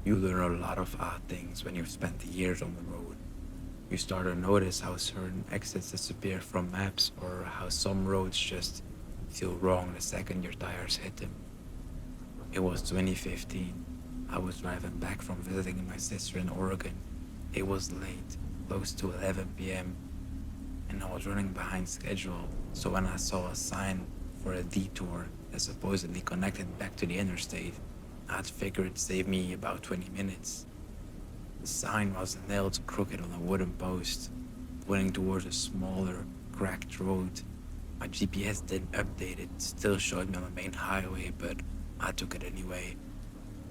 You learn a lot of odd things when you've spent years on the road. You start to notice how certain exits disappear from maps or how some roads just feel wrong the second your tires hit them. It was 2015. I was driving back from visiting my sister in Oregon. It was late, close to 11 p.m., and I was running behind schedule. So when I saw a sign for a detour that supposedly connected back to the interstate, I'd figured it'd save me about 20 minutes. The sign was nailed crooked on a wooden post, pointing towards a smaller, cracked road. My GPS didn't update it, still showed me on the main highway, but I took it anyway.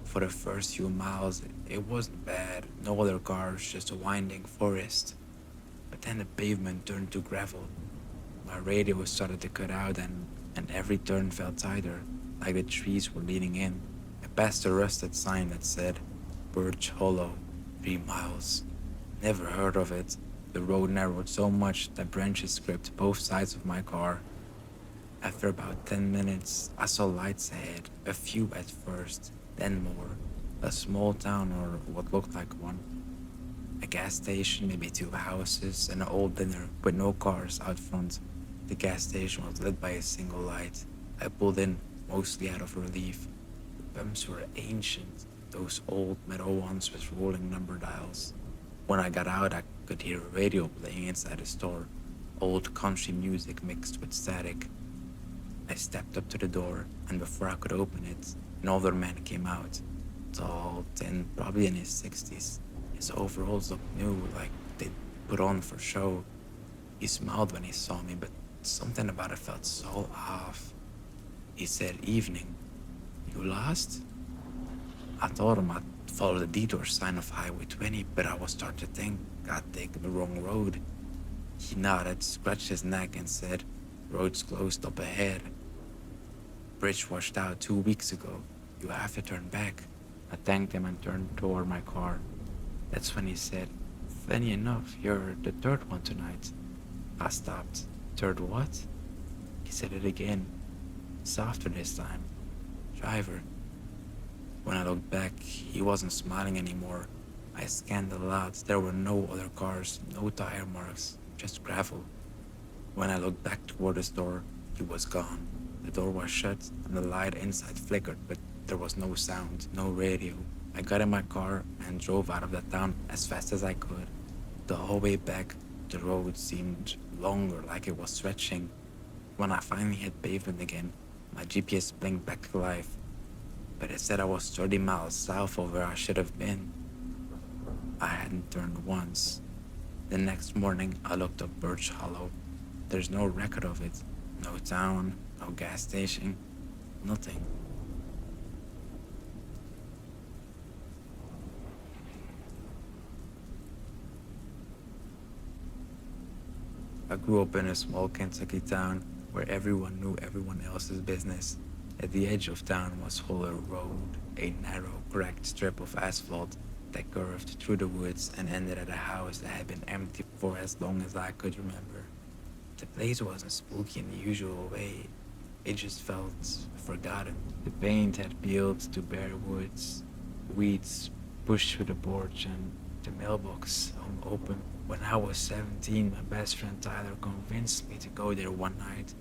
For the first few miles, it wasn't bad. No other cars, just a winding forest. But then the pavement turned to gravel. My radio started to cut out, and every turn felt tighter, like the trees were leaning in. I passed a rusted sign that said, Birch Hollow, 3 miles. Never heard of it. The road narrowed so much that branches gripped both sides of my car. After about 10 minutes, I saw lights ahead, a few at first, then more. A small town, or what looked like one. A gas station, maybe two houses, and an old dinner with no cars out front. The gas station was lit by a single light. I pulled in, mostly out of relief. The pumps were ancient, those old metal ones with rolling number dials. When I got out, I could hear a radio playing inside the store, old country music mixed with static. I stepped up to the door, and before I could open it, an older man came out. Tall, thin, probably in his 60s. His overalls looked new, like they'd put on for show. He smiled when he saw me, but something about it felt so off. He said, "Evening. You lost?" I told him I'd follow the detour sign of Highway 20, but I was starting to think I'd taken the wrong road. He nodded, scratched his neck, and said, "Road's closed up ahead. Bridge washed out 2 weeks ago. You have to turn back." I thanked him and turned toward my car. That's when he said, "Funny enough, you're the third one tonight." I stopped. "Third what?" He said it again, softer this time. "Driver." When I looked back, he wasn't smiling anymore. I scanned the lot. There were no other cars, no tire marks, just gravel. When I looked back toward the store, he was gone. The door was shut and the light inside flickered, but there was no sound, no radio. I got in my car and drove out of the town as fast as I could. The whole way back, the road seemed longer, like it was stretching. When I finally hit pavement again, my GPS blinked back to life, but it said I was 30 miles south of where I should have been. I hadn't turned once. The next morning, I looked up Birch Hollow. There's no record of it. No town, no gas station, nothing. I grew up in a small Kentucky town where everyone knew everyone else's business. At the edge of town was Holler Road, a narrow, cracked strip of asphalt that curved through the woods and ended at a house that had been empty for as long as I could remember. The place wasn't spooky in the usual way. It just felt forgotten. The paint had peeled to bare woods, weeds pushed through the porch, and the mailbox hung open. When I was 17, my best friend Tyler convinced me to go there one night.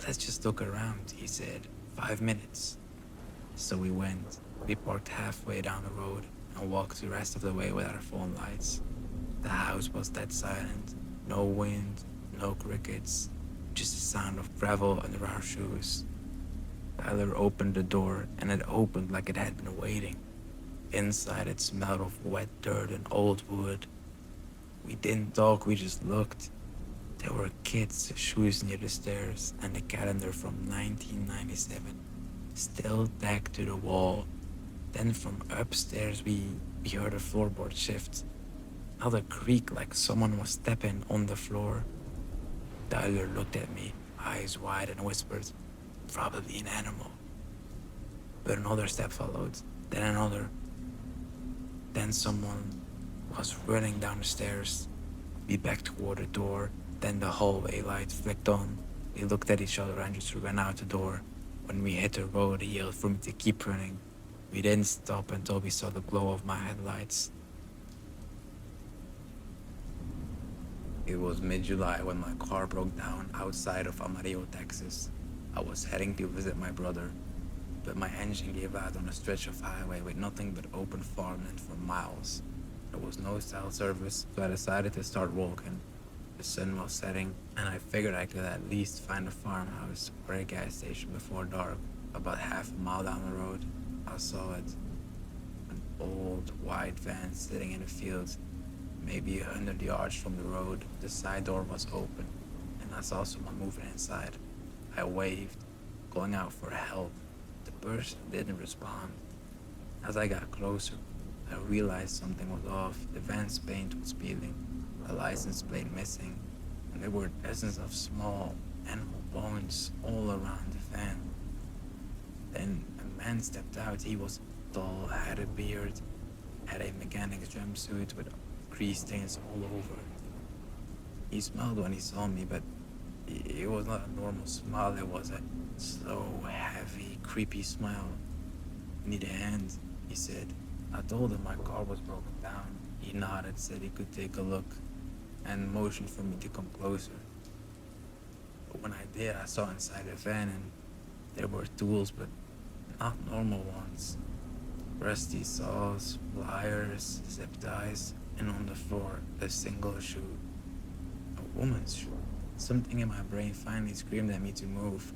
"Let's just look around," he said. 5 minutes. So we went. We parked halfway down the road and walked the rest of the way without our phone lights. The house was dead silent. No wind, no crickets, just the sound of gravel under our shoes. Tyler opened the door, and it opened like it had been waiting. Inside, it smelled of wet dirt and old wood. We didn't talk, we just looked. There were kids' shoes near the stairs, and a calendar from 1997, still tacked to the wall. Then from upstairs, we heard a floorboard shift. Another creak like someone was stepping on the floor. Tyler looked at me, eyes wide, and whispered, "Probably an animal." But another step followed, then another. Then someone was running down the stairs. We backed toward the door, then the hallway light flicked on. We looked at each other and just ran out the door. When we hit the road, he yelled for me to keep running. We didn't stop until we saw the glow of my headlights. It was mid-July when my car broke down outside of Amarillo, Texas. I was heading to visit my brother, but my engine gave out on a stretch of highway with nothing but open farmland for miles. There was no cell service, so I decided to start walking. The sun was setting, and I figured I could at least find a farmhouse or a gas station before dark. About half a mile down the road, I saw it. An old white van sitting in a field, maybe 100 yards from the road. The side door was open, and I saw someone moving inside. I waved, calling out for help. The person didn't respond. As I got closer, I realized something was off. The van's paint was peeling, a license plate missing, and there were dozens of small animal bones all around the van. Then a man stepped out. He was tall, had a beard, had a mechanic's jumpsuit with grease stains all over. He smiled when he saw me, but it was not a normal smile. It was a slow, heavy, creepy smile. "Need a hand?" he said. I told him my car was broken down. He nodded, said he could take a look, and motioned for me to come closer. But when I did, I saw inside the van, and there were tools, but not normal ones. Rusty saws, pliers, zip ties, and on the floor, a single shoe. A woman's shoe. Something in my brain finally screamed at me to move.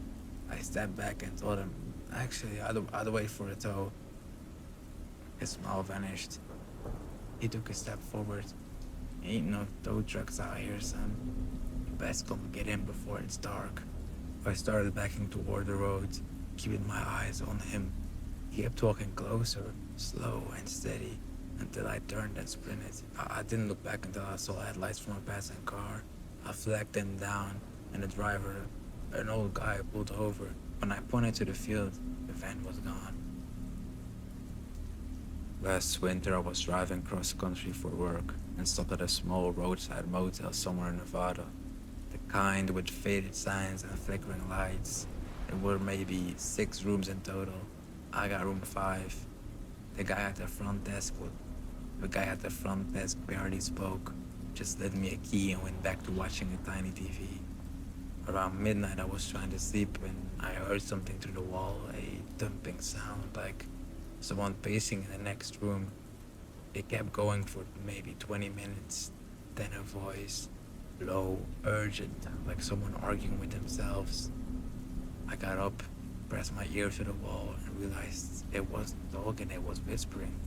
I stepped back and told him, "Actually, I'd wait for a tow." His smile vanished. He took a step forward. "Ain't no tow trucks out here, son. You best come get in before it's dark." I started backing toward the road, keeping my eyes on him. He kept walking closer, slow and steady, until I turned and sprinted. I didn't look back until I saw headlights from a passing car. I flagged them down, and the driver, an old guy, pulled over. When I pointed to the field, the van was gone. Last winter, I was driving cross country for work and stopped at a small roadside motel somewhere in Nevada. The kind with faded signs and flickering lights. There were maybe 6 rooms in total. I got room 5. The guy at the front desk barely spoke, just lent me a key and went back to watching a tiny TV. Around midnight, I was trying to sleep when I heard something through the wall, a thumping sound like someone pacing in the next room. It kept going for maybe 20 minutes. Then a voice, low, urgent, like someone arguing with themselves. I got up, pressed my ear to the wall, and realized it wasn't talking, it was whispering.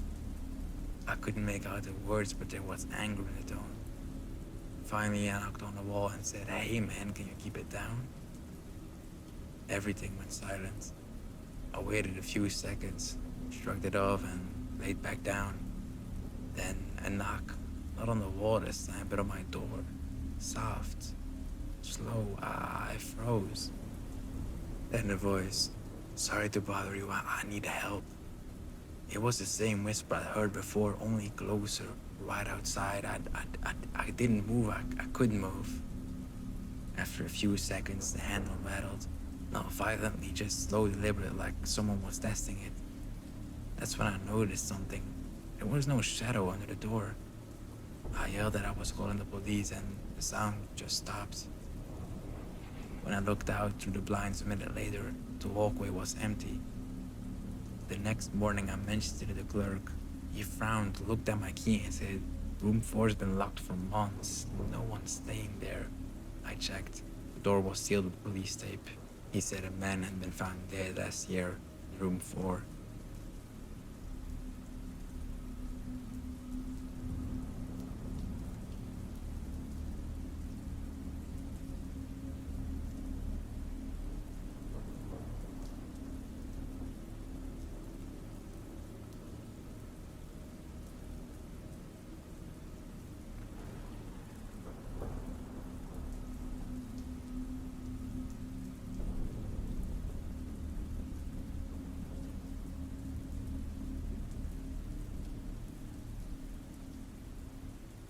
I couldn't make out the words, but there was anger in the tone. Finally, I knocked on the wall and said, "Hey man, can you keep it down?" Everything went silent. I waited a few seconds, shrugged it off, and laid back down. Then a knock, not on the wall this time, but on my door. Soft, slow. I froze. Then a voice, "Sorry to bother you, I need help." It was the same whisper I heard before, only closer, right outside. I didn't move, I couldn't move. After a few seconds, the handle rattled, not violently, just slow, deliberate, like someone was testing it. That's when I noticed something. There was no shadow under the door. I yelled that I was calling the police, and the sound just stopped. When I looked out through the blinds a minute later, the walkway was empty. The next morning, I mentioned it to the clerk. He frowned, looked at my key, and said, "Room 4's been locked for months. No one's staying there." I checked. The door was sealed with police tape. He said a man had been found dead last year in room 4.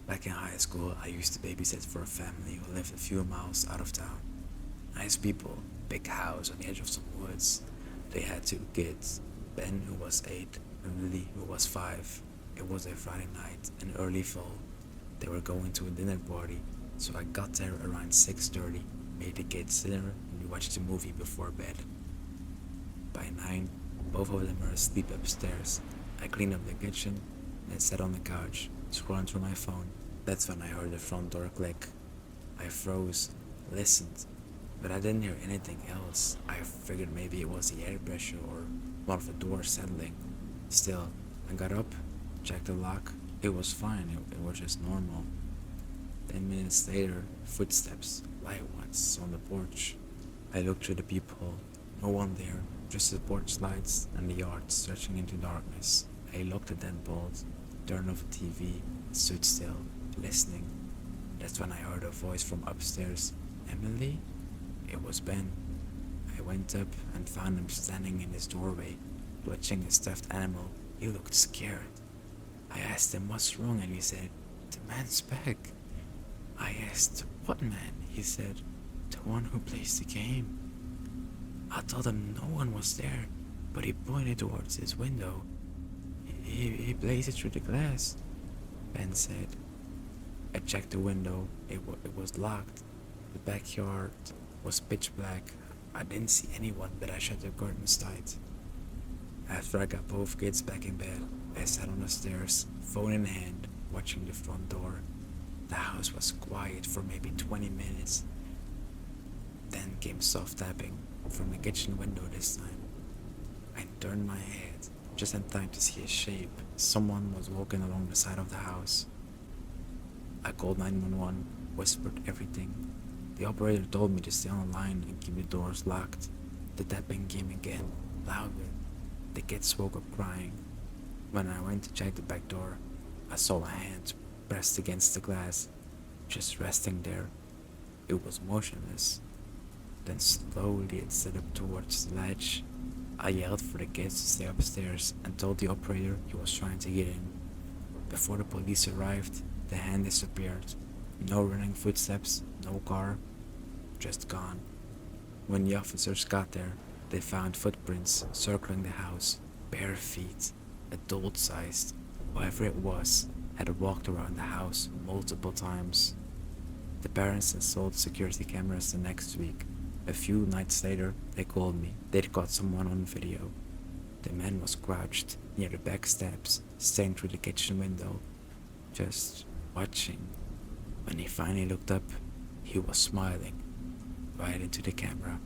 Back in high school, I used to babysit for a family who lived a few miles out of town. Nice people, big house on the edge of some woods. They had 2 kids. Ben, who was 8, and Lily, who was 5. It was a Friday night in early fall. They were going to a dinner party, so I got there around 6:30, made the kids dinner, and we watched a movie before bed. By 9, both of them were asleep upstairs. I cleaned up the kitchen and sat on the couch, scrolling through my phone. That's when I heard the front door click. I froze, listened, but I didn't hear anything else. I figured maybe it was the air pressure or one of the doors settling. Still, I got up, checked the lock. It was fine, it was just normal. 10 minutes later, footsteps, light ones, on the porch. I looked through the peephole. No one there, just the porch lights and the yard stretching into darkness. I locked the deadbolt, turned off the TV, stood still, listening. That's when I heard a voice from upstairs. Emily? It was Ben. I went up and found him standing in his doorway, clutching a stuffed animal. He looked scared. I asked him what's wrong, and he said, "The man's back." I asked, "What man?" He said, "The one who plays the game." I told him no one was there, but he pointed towards his window. He plays it through the glass, Ben said. I checked the window. It was locked. The backyard was pitch black. I didn't see anyone, but I shut the curtains tight. After I got both kids back in bed, I sat on the stairs, phone in hand, watching the front door. The house was quiet for maybe 20 minutes. Then came soft tapping from the kitchen window this time. I turned my head, just in time to see a shape. Someone was walking along the side of the house. I called 911, whispered everything. The operator told me to stay on the line and keep the doors locked. The tapping came again, louder. The kids woke up crying. When I went to check the back door, I saw a hand pressed against the glass, just resting there. It was motionless. Then slowly it slid up towards the ledge. I yelled for the kids to stay upstairs and told the operator he was trying to get in. Before the police arrived, the hand disappeared. No running footsteps, no car, just gone. When the officers got there, they found footprints circling the house, bare feet, adult-sized. Whoever it was had walked around the house multiple times. The parents installed security cameras the next week. A few nights later, they called me. They'd caught someone on video. The man was crouched near the back steps, staring through the kitchen window, just watching. When he finally looked up, he was smiling right into the camera.